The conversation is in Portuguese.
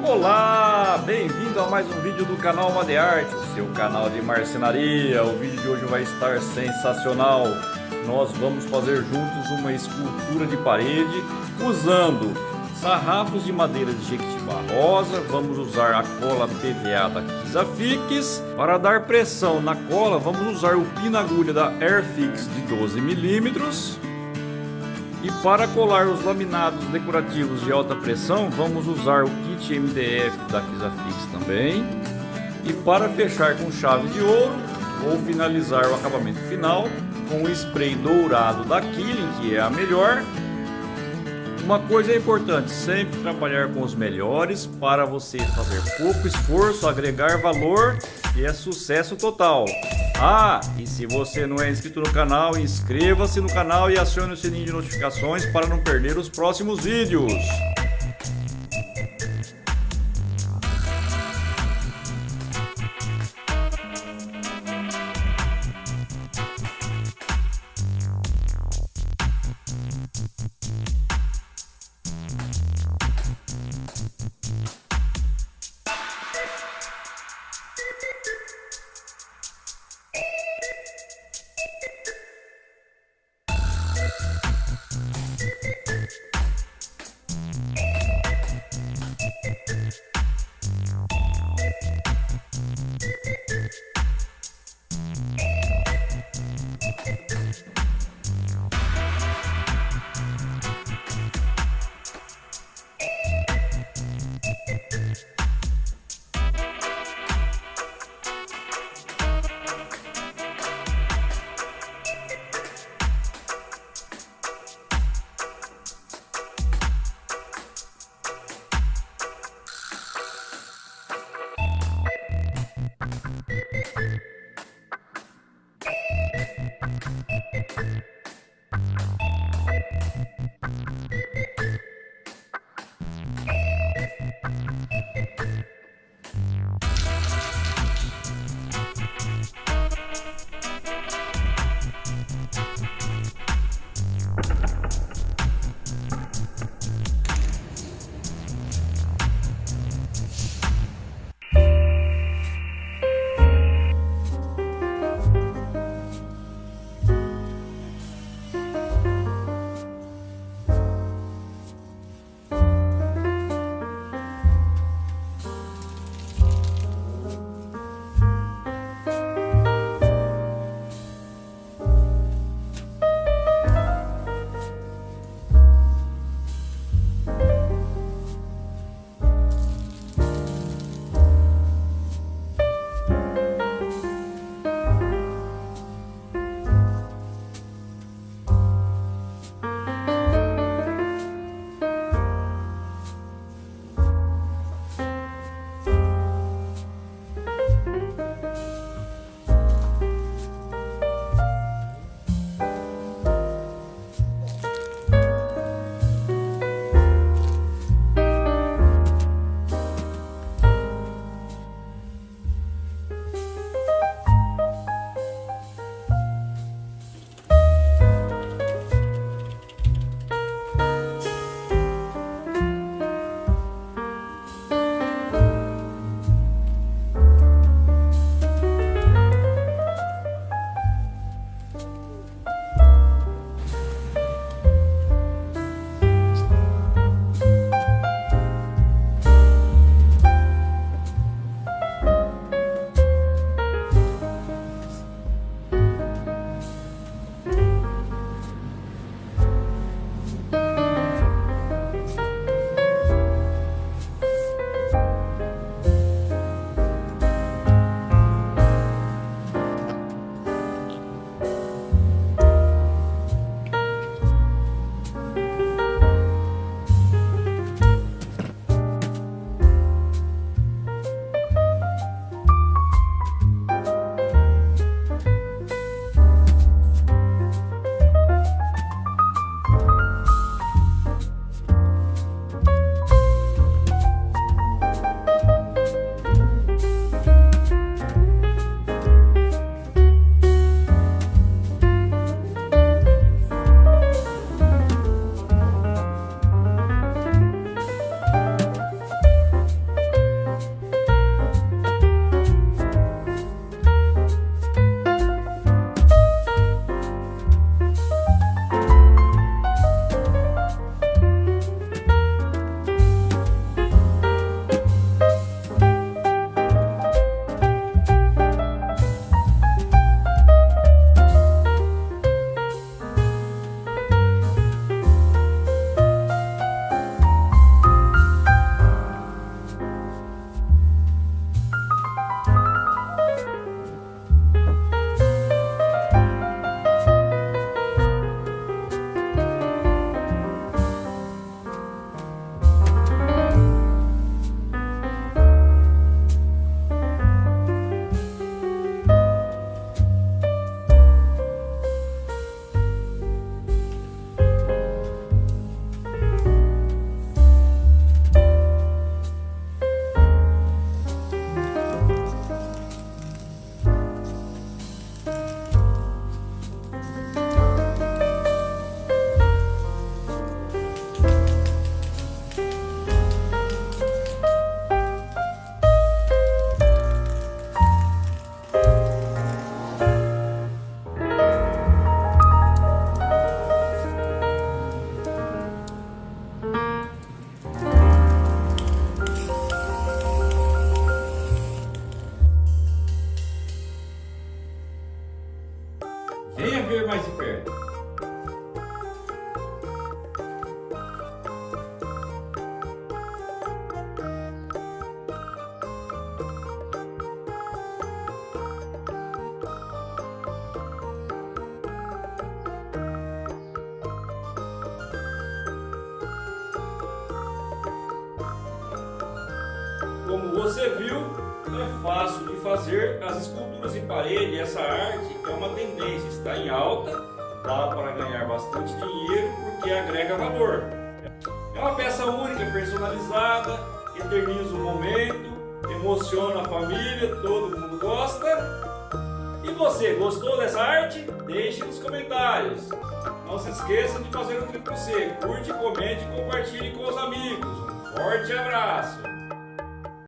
Olá, bem-vindo a mais um vídeo do canal Madearte, o seu canal de marcenaria. O vídeo de hoje vai estar sensacional. Nós vamos fazer juntos uma escultura de parede usando sarrafos de madeira de jequitibá rosa. Vamos usar a cola PVA da Kisafix. Para dar pressão na cola, vamos usar o pino-agulha da Airfix de 12 milímetros. E para colar os laminados decorativos de alta pressão, vamos usar o kit MDF da Kisafix também. E para fechar com chave de ouro, vou finalizar o acabamento final com o spray dourado da Killing, que é a melhor. Uma coisa importante, sempre trabalhar com os melhores para você fazer pouco esforço, agregar valor e é sucesso total. E se você não é inscrito no canal, inscreva-se no canal e acione o sininho de notificações para não perder os próximos vídeos. Como você viu, é fácil de fazer as esculturas em parede. Essa arte é uma tendência, está em alta, dá para ganhar bastante dinheiro porque agrega valor. É uma peça única, personalizada, eterniza o momento, emociona a família, todo mundo gosta. E você, gostou dessa arte? Deixe nos comentários. Não se esqueça de fazer o triplo C. Curte, comente e compartilhe com os amigos. Um forte abraço!